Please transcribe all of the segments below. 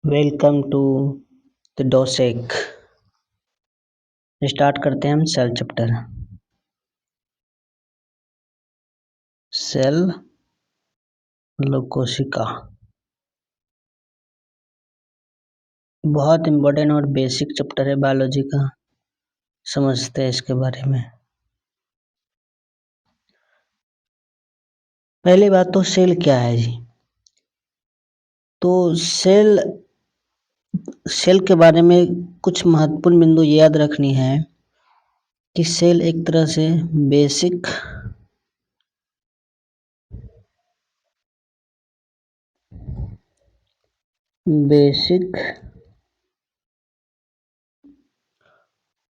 Welcome to the डोसेक। Start करते हैं हम सेल चैप्टर। सेल मतलब कोशिका बहुत इम्पोर्टेंट और बेसिक चैप्टर है बायोलॉजी का। समझते हैं इसके बारे में। पहली बात तो सेल क्या है जी। तो सेल के बारे में कुछ महत्वपूर्ण बिंदु याद रखनी है कि सेल एक तरह से basic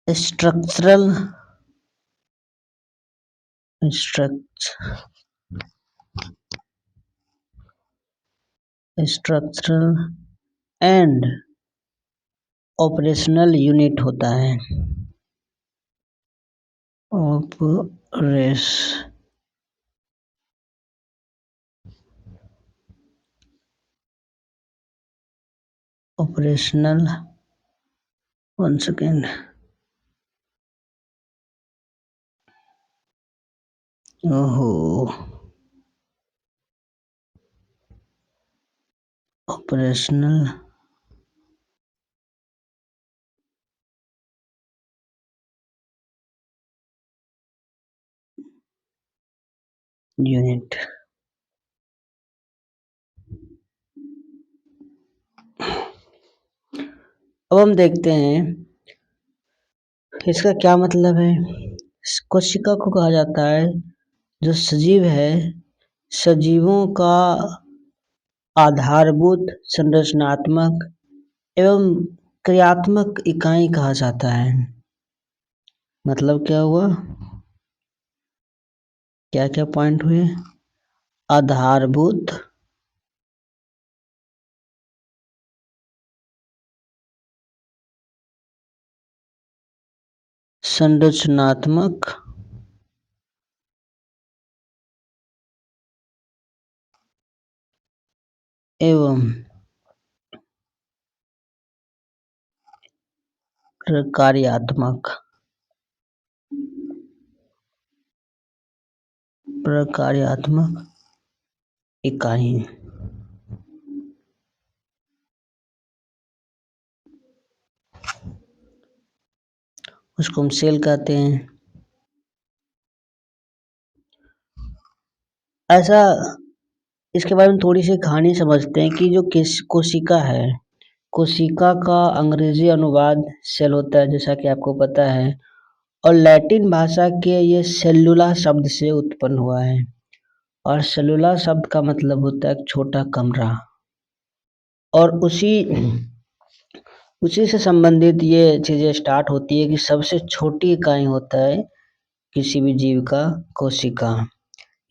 structural and operational unit होता है। Operational 1 second. Operational unit. अब हम देखते हैं इसका क्या मतलब है। कोशिका को कहा जाता है जो सजीव है, सजीवों का आधारभूत संरचनात्मक एवं क्रियात्मक इकाई कहा जाता है। मतलब क्या हुआ, क्या क्या पॉइंट हुए। आधारभूत संरचनात्मक एवं प्रकार्यात्मक इकाई। उसको हम सेल कहते हैं। ऐसा इसके बारे में थोड़ी सी कहानी समझते हैं कि जो कोशिका है, कोशिका का अंग्रेजी अनुवाद सेल होता है, जैसा कि आपको पता है, और लैटिन भाषा के ये सेलुला शब्द से उत्पन्न हुआ है। और सेलुला शब्द का मतलब होता है छोटा कमरा, और उसी से संबंधित ये चीजें स्टार्ट होती है कि सबसे छोटी इकाई होता है किसी भी जीव का कोशिका।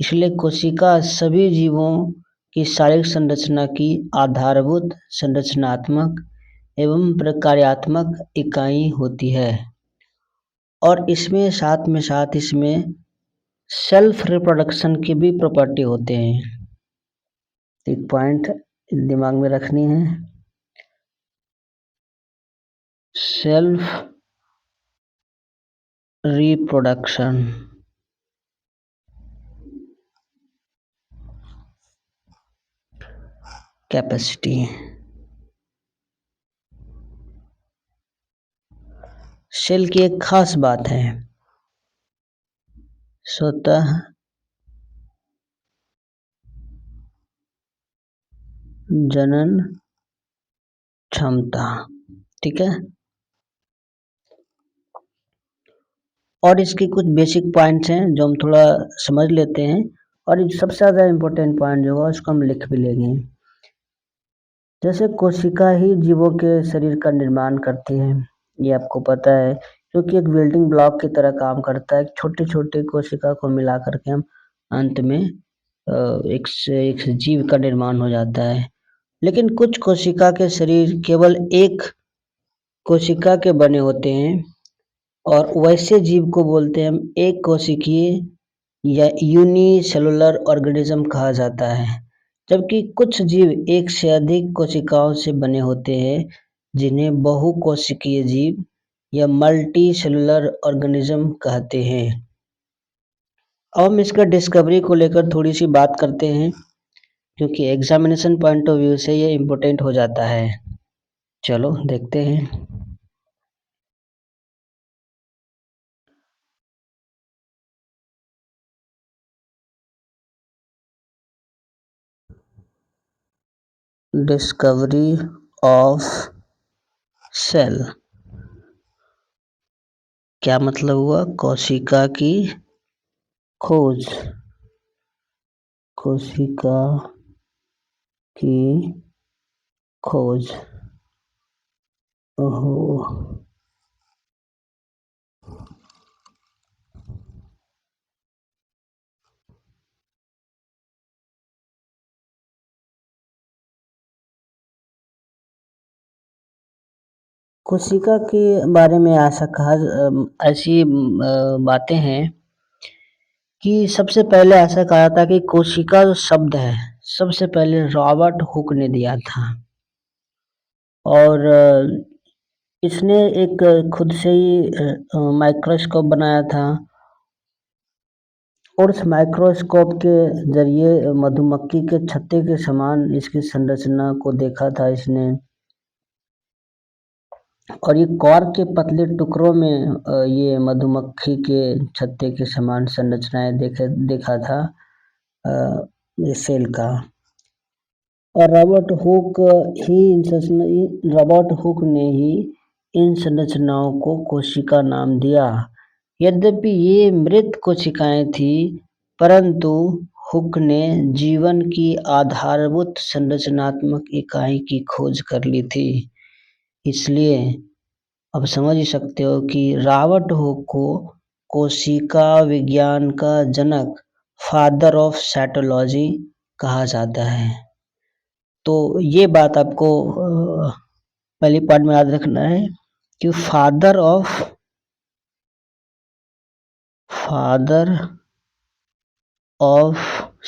इसलिए कोशिका सभी जीवों की शारीरिक संरचना की आधारभूत संरचनात्मक एवं प्रकार्यात्मक इकाई होती है। और इसमें साथ इसमें सेल्फ रिप्रोडक्शन की भी प्रॉपर्टी होते हैं। एक पॉइंट दिमाग में रखनी है, सेल्फ रिप्रोडक्शन। कैपेसिटी। सेल की एक खास बात है, स्वतः जनन क्षमता। ठीक है। और इसके कुछ बेसिक पॉइंट्स हैं जो हम थोड़ा समझ लेते हैं, और सबसे ज़्यादा इम्पोर्टेंट पॉइंट जो होगा उसको हम लिख भी लेंगे। जैसे कोशिका ही जीवों के शरीर का निर्माण करती है, ये आपको पता है, क्योंकि एक बिल्डिंग ब्लॉक की तरह काम करता है। छोटे छोटे कोशिका को मिला करके हम अंत में एक से एक जीव का निर्माण हो जाता है। लेकिन कुछ कोशिका के शरीर केवल एक कोशिका के बने होते हैं, और वैसे जीव को बोलते हैं हम एक कोशिकीय या यूनिसेलुलर ऑर्गेनिज्म कहा जाता है। जबकि कुछ जीव एक से अधिक कोशिकाओं से बने होते हैं, जिन्हें बहुकोशिकीय जीव या मल्टी सेलुलर ऑर्गेनिज्म कहते हैं। अब हम इसका डिस्कवरी को लेकर थोड़ी सी बात करते हैं, क्योंकि एग्जामिनेशन पॉइंट ऑफ व्यू से ये इम्पोर्टेंट हो जाता है। चलो देखते हैं। डिस्कवरी ऑफ सेल क्या मतलब हुआ? कोशिका की खोज। कोशिका की खोज। ओहो। कोशिका के बारे में ऐसी बातें हैं कि सबसे पहले ऐसा कहा था कि कोशिका जो शब्द है, सबसे पहले रॉबर्ट हुक ने दिया था। और इसने एक खुद से ही माइक्रोस्कोप बनाया था, और उस माइक्रोस्कोप के जरिए मधुमक्खी के छत्ते के समान इसकी संरचना को देखा था इसने। और ये कॉर्क के पतले टुकड़ों में ये मधुमक्खी के छत्ते के समान संरचनाएं देखा था ये सेल का। और रॉबर्ट हुक ने ही इन संरचनाओं को कोशिका नाम दिया। यद्यपि ये मृत कोशिकाएं थी, परंतु हुक ने जीवन की आधारभूत संरचनात्मक इकाई की खोज कर ली थी। इसलिए अब समझ ही सकते हो कि रॉबर्ट हुक को कोशिका विज्ञान का जनक, फादर ऑफ साइटोलॉजी कहा जाता है। तो ये बात आपको पहली पार्ट में याद रखना है कि father of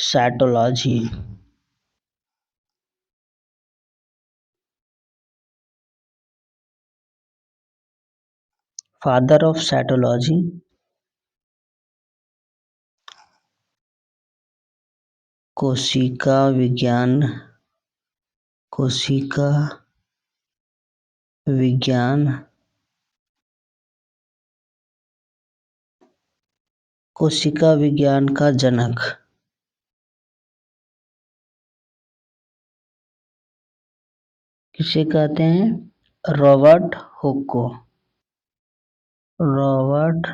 cytology. Father of cytology कोशिका विज्ञान कोशिका विज्ञान कोशिका विज्ञान का जनक किसे कहते हैं? रॉबर्ट हुक को। Robert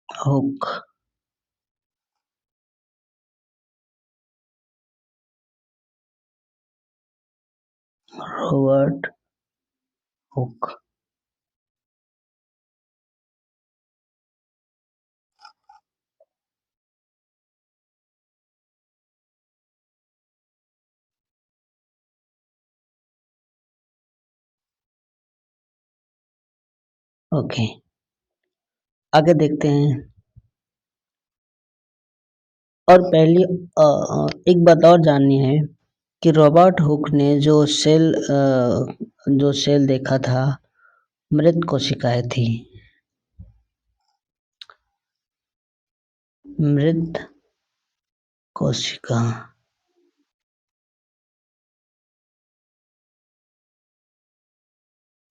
Hooke. Robert Hooke. Okay, आगे देखते हैं। और पहली एक बात और जाननी है कि रॉबर्ट हुक ने जो सेल देखा था, मृत कोशिकाएं थी। मृत कोशिका।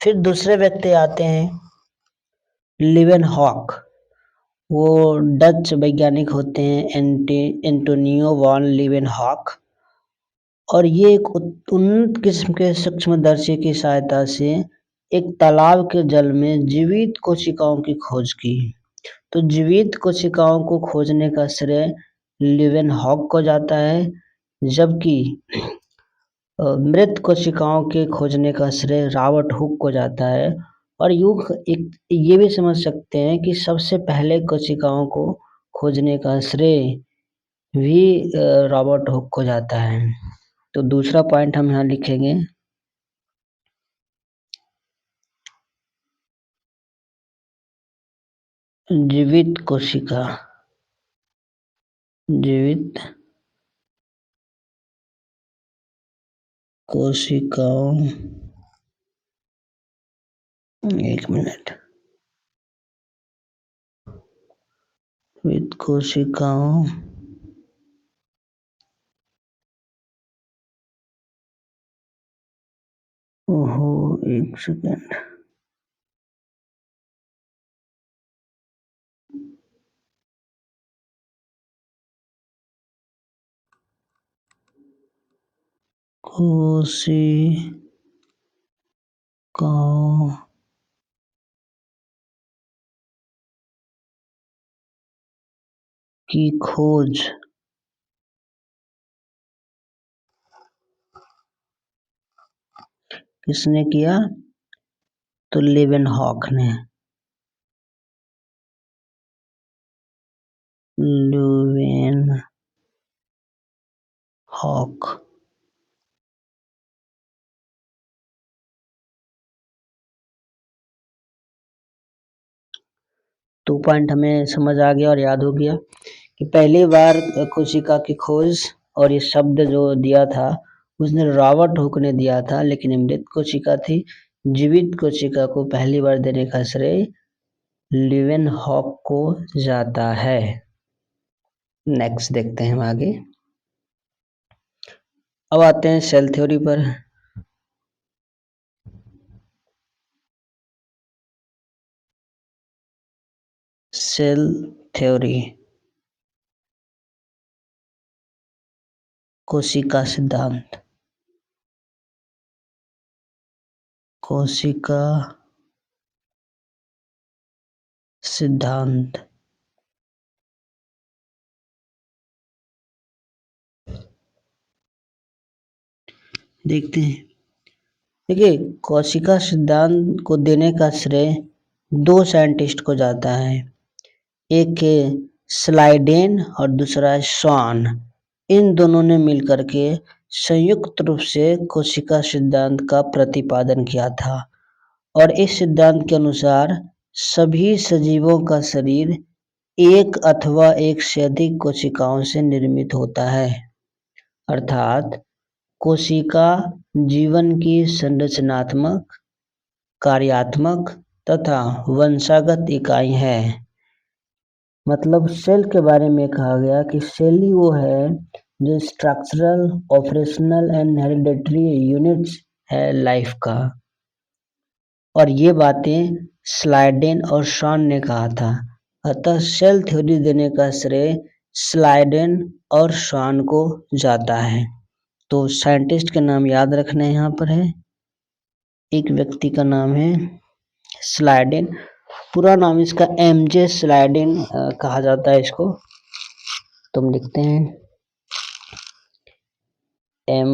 फिर दूसरे व्यक्ति आते हैं, लिवेनहॉक। वो डच वैज्ञानिक होते हैं, एंटोनियो वॉन लिवेनहॉक। और ये एक उन्नत किस्म के सूक्ष्मदर्शी की सहायता से एक तालाब के जल में जीवित कोशिकाओं की खोज की। तो जीवित कोशिकाओं को खोजने का श्रेय लिवेनहॉक को जाता है, जबकि मृत कोशिकाओं के खोजने का श्रेय रॉबर्ट हुक को जाता है। और ये भी समझ सकते हैं कि सबसे पहले कोशिकाओं को खोजने का श्रेय भी रॉबर्ट हुक को जाता है। तो दूसरा पॉइंट हम यहाँ लिखेंगे, जीवित कोशिका। जीवित कोशिकाओं, एक मिनट, जीवित कोशिकाओं ओहो, एक सेकेंड, कोशिकाओं की खोज किसने किया? तो लेवेनहॉक ने। लेवेनहॉक। तो पॉइंट हमें समझ आ गया और याद हो गया कि पहली बार कोशिका की खोज और ये शब्द जो दिया था उसने रॉबर्ट हुक ने दिया था, लेकिन मृत कोशिका थी। जीवित कोशिका को पहली बार देने का श्रेय लेवेनहॉक को जाता है। नेक्स्ट देखते हैं हम आगे। अब आते हैं सेल थ्योरी पर। सेल थ्योरी, कोशिका सिद्धांत। कोशिका सिद्धांत। देखते हैं। देखिए, कोशिका सिद्धांत को देने का श्रेय दो साइंटिस्ट को जाता है, एक है स्लाइडेन और दूसरा है स्वान। इन दोनों ने मिलकर के संयुक्त रूप से कोशिका सिद्धांत का प्रतिपादन किया था और इस सिद्धांत के अनुसार सभी सजीवों का शरीर एक अथवा एक से अधिक कोशिकाओं से निर्मित होता है, अर्थात कोशिका जीवन की संरचनात्मक, कार्यात्मक तथा वंशागत इकाई है। मतलब सेल के बारे में कहा गया कि सेल ही वो है जो structural, operational and hereditary units है लाइफ का। और ये बातें स्लाइडेन और शॉन ने कहा था। अतः सेल थ्योरी देने का श्रेय स्लाइडेन और शॉन को जाता है। तो साइंटिस्ट के नाम याद रखना यहाँ पर है। एक व्यक्ति का नाम है स्लाइडेन, पूरा नाम इसका एमजे स्लाइडेन कहा जाता है इसको। तुम लिखते हैं एम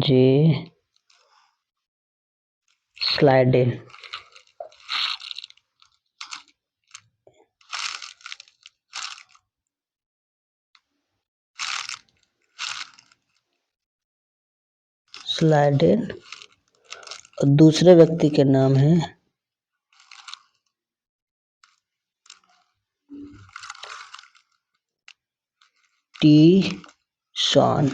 जे स्लाइडेन। स्लाइडेन और दूसरे व्यक्ति के नाम है टी शॉन।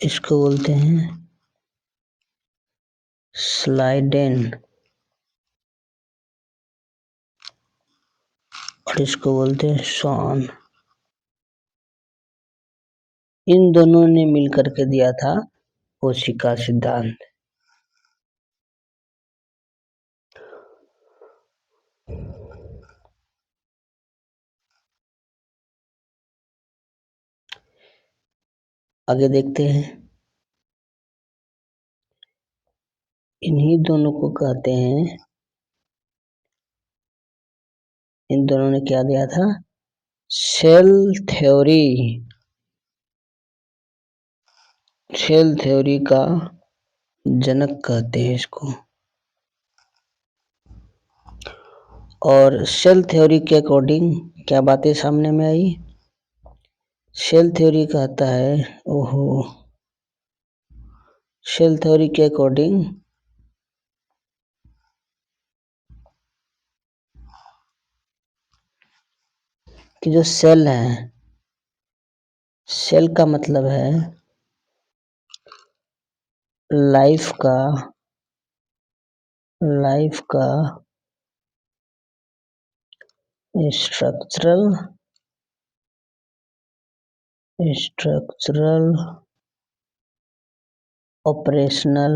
इसको बोलते हैं स्लाइडेन और इसको बोलते हैं शॉन। इन दोनों ने मिलकर के दिया था कोशिका सिद्धांत। आगे देखते हैं। इन्हीं दोनों को कहते हैं, इन दोनों ने क्या दिया था? Cell theory. सेल थ्योरी का जनक कहते हैं इसको। और सेल थ्योरी के अकॉर्डिंग क्या बातें सामने में आई? सेल थ्योरी कहता है, ओहो, सेल थ्योरी के अकॉर्डिंग कि जो सेल है, सेल का मतलब है लाइफ का structural operational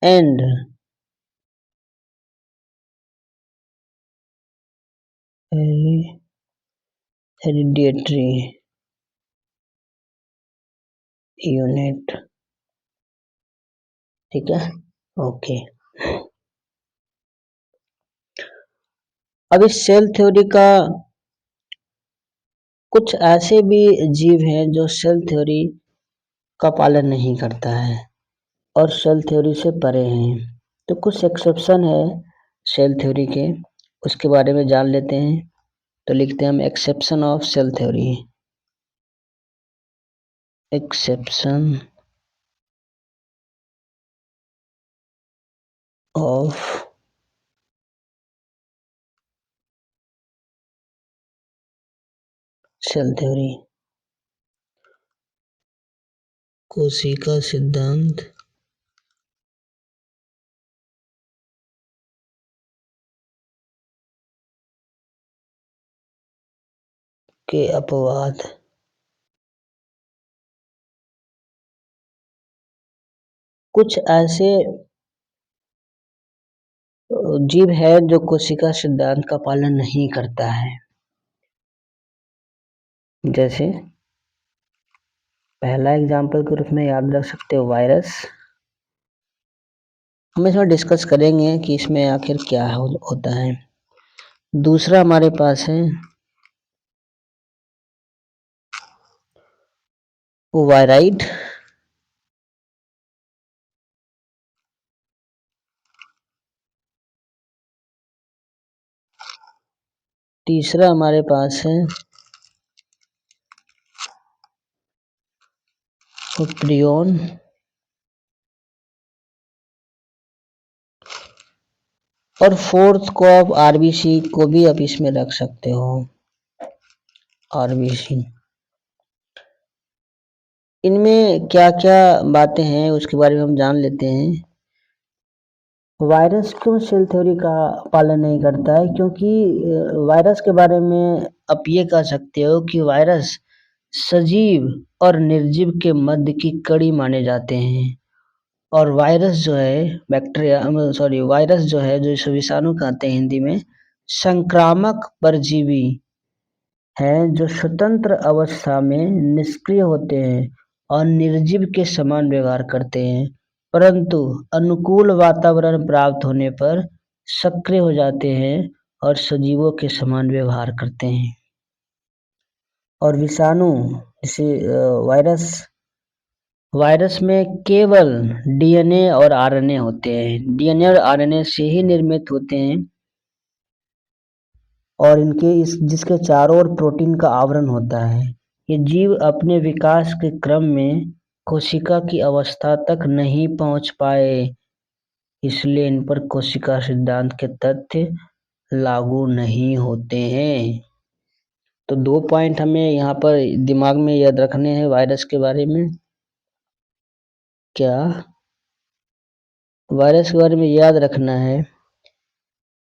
and hereditary unit. ठीक है, ओके। अब इस सेल थ्योरी का कुछ ऐसे भी जीव हैं जो सेल थ्योरी का पालन नहीं करता है और सेल थ्योरी से परे हैं। तो कुछ एक्सेप्शन है सेल थ्योरी के, उसके बारे में जान लेते हैं। तो लिखते हैं हम exception of cell theory. Exception of cell theory, कोशिका सिद्धांत के अपवाद। कुछ ऐसे जीव है जो कोशिका सिद्धांत का पालन नहीं करता है। जैसे पहला एग्जाम्पल के रूप में याद रख सकते हो वायरस। हम इसमें डिस्कस करेंगे कि इसमें आखिर क्या होता है। दूसरा हमारे पास है वायराइड। तीसरा हमारे पास है प्रियोन। और फोर्थ को आप आरबीसी को भी आप इसमें रख सकते हो, आरबीसी। इनमें क्या क्या बातें हैं उसके बारे में हम जान लेते हैं। वायरस क्यों सेल थ्योरी का पालन नहीं करता है? क्योंकि वायरस के बारे में आप ये कह सकते हो कि वायरस सजीव और निर्जीव के मध्य की कड़ी माने जाते हैं। और वायरस जो है वायरस जो है, जो इसे विषाणु कहते हैं हिंदी में, संक्रामक परजीवी हैं जो स्वतंत्र अवस्था में निष्क्रिय होते हैं और निर्जीव के समान व्यवहार करते हैं, परंतु अनुकूल वातावरण प्राप्त होने पर सक्रिय हो जाते हैं और सजीवों के समान व्यवहार करते हैं। और विषाणु जैसे वायरस में केवल डीएनए और आरएनए होते हैं। डीएनए और आरएनए से ही निर्मित होते हैं और इनके जिसके चारों ओर प्रोटीन का आवरण होता है। ये जीव अपने विकास के क्रम में कोशिका की अवस्था तक नहीं पहुंच पाए, इसलिए इन पर कोशिका सिद्धांत के तथ्य लागू नहीं होते हैं। तो 2 पॉइंट हमें यहाँ पर दिमाग में याद रखने हैं वायरस के बारे में। क्या वायरस के बारे में याद रखना है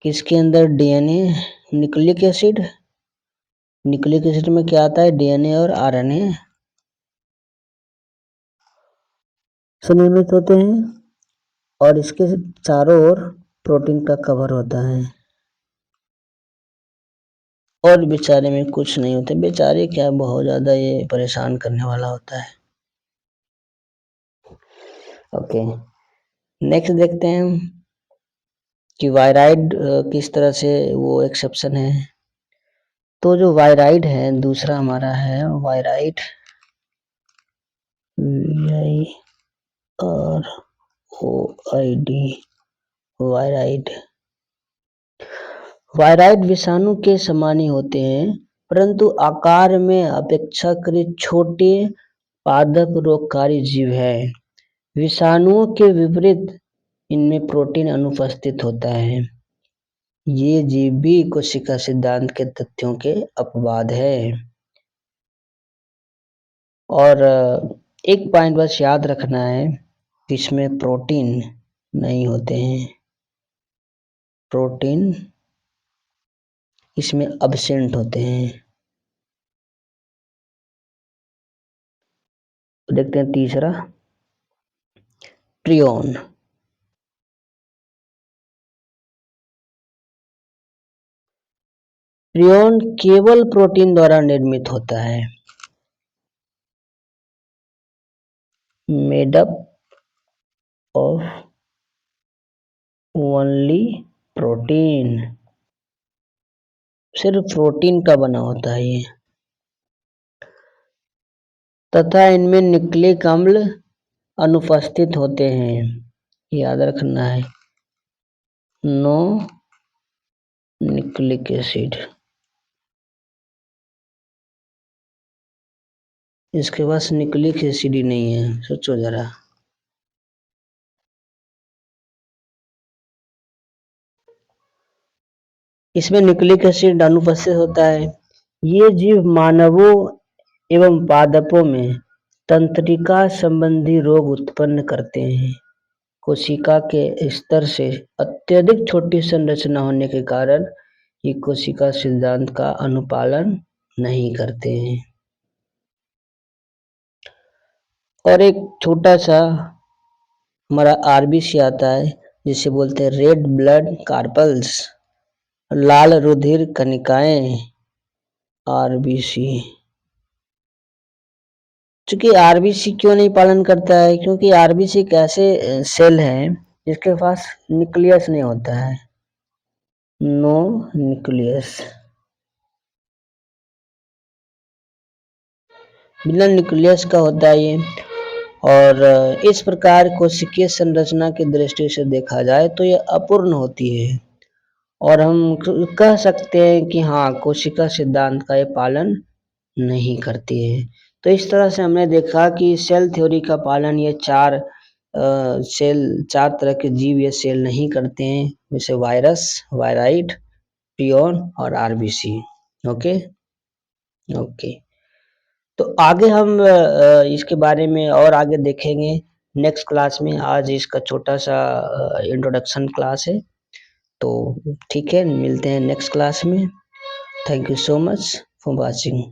कि इसके अंदर डीएनए, न्यूक्लिक एसिड में क्या आता है? डीएनए और आरएनए से निर्मित होते हैं और इसके चारों ओर प्रोटीन का कवर होता है। और बेचारे में कुछ नहीं होते। बेचारे क्या, बहुत ज्यादा ये परेशान करने वाला होता है। ओके, नेक्स्ट देखते हैं हम कि वायराइड किस तरह से वो एक्सेप्शन है। तो जो वायराइड है, दूसरा हमारा है वायराइड, VIROID, वायराइड। वायराइड विषाणु के समान ही होते हैं, परंतु आकार में अपेक्षाकृत छोटे पादप रोगकारी जीव है। विषाणुओं के विपरीत इनमें प्रोटीन अनुपस्थित होता है। ये जीव भी कोशिका सिद्धांत के तथ्यों के अपवाद है। और एक पॉइंट बस याद रखना है कि इसमें प्रोटीन नहीं होते हैं, प्रोटीन इसमें अब्सेंट होते हैं। तो देखते हैं तीसरा, प्रियोन। प्रियोन केवल प्रोटीन द्वारा निर्मित होता है, made up of only protein, सिर्फ प्रोटीन का बना होता है ये। तथा इनमें न्यूक्लिक अम्ल अनुपस्थित होते हैं, याद रखना है, नो न्यूक्लिक एसिड। इसके पास न्यूक्लिक एसिड ही नहीं है, सोचो जरा। इसमें न्यूक्लिक एसिड अनुपस्थित होता है। ये जीव मानवों एवं पादपों में तंत्रिका संबंधी रोग उत्पन्न करते हैं। कोशिका के स्तर से अत्यधिक छोटी संरचना होने के कारण ये कोशिका सिद्धांत का अनुपालन नहीं करते हैं। और एक छोटा सा हमारा आरबीसी आता है, जिसे बोलते हैं रेड ब्लड कार्पल्स, लाल रुधिर कणिकाएं, आरबीसी। चूंकि आरबीसी क्यों नहीं पालन करता है, क्योंकि आरबीसी एक ऐसे सेल है जिसके पास न्यूक्लियस नहीं होता है, नो न्यूक्लियस, बिना न्यूक्लियस का होता है ये। और इस प्रकार कोशिकीय संरचना की दृष्टि से देखा जाए तो ये अपूर्ण होती है, और हम कह सकते हैं कि हाँ, कोशिका सिद्धांत का ये पालन नहीं करती है। तो इस तरह से हमने देखा कि सेल थ्योरी का पालन ये चार तरह के जीव ये सेल नहीं करते हैं, जैसे वायरस, वायराइड, प्रियोन और आरबीसी। ओके ओके, तो आगे हम इसके बारे में और आगे देखेंगे नेक्स्ट क्लास में। आज इसका छोटा सा इंट्रोडक्शन क्लास है, तो ठीक है, मिलते हैं नेक्स्ट क्लास में। Thank you so much for watching.